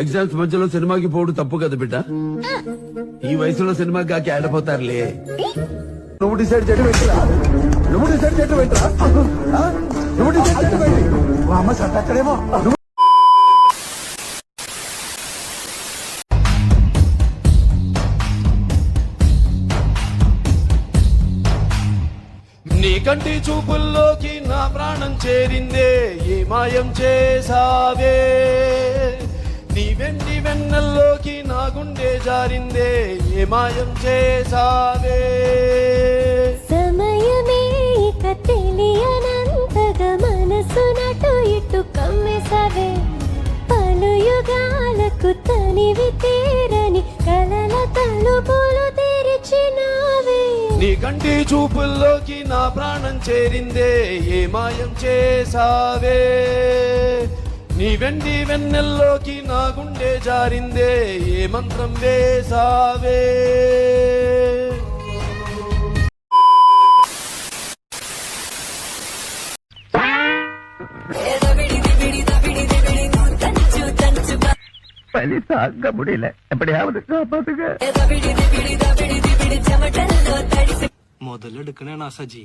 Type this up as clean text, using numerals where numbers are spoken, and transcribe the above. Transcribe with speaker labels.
Speaker 1: Exams మధ్యలో సినిమాకి పోడు తప్పు కదా బిడ్డ. ఈ వయసులో సినిమాకి కాకి ఆడపోతారులే.
Speaker 2: నువ్వు డిసైడ్ చేయడం ఏంటిరా? నువ్వు డిసైడ్ చేయడం ఏంటిరా? నువ్వు డిసైడ్ చేయడం ఏంటి? అమ్మ సట్ అక్కడేమో.
Speaker 3: నీ కంటి చూపుల్లోకి నా ప్రాణం చేరిందే, ఏ మాయం చేసావే. నీ వెండి వెన్నెల్లోకి నా గుండె జారిందే, ఏ మాయం చేసావే.
Speaker 4: సమయమే ఇక తెలియనంతగా మనసు నటు ఇటు కమ్మేసవే. పలు యుగాలకు తనివి తీరని కలల తలుపులు తెరిచినావే.
Speaker 3: నీ కంటి చూపుల్లోకి నా ప్రాణం చేరిందే, ఏ మాయం చేసావే. నీ వెండి వెన్నెల్లోకి నా గుండె జారిందే, ఏ మంత్రం వేసావే. മുതലെടുക്കണേണ് സജി.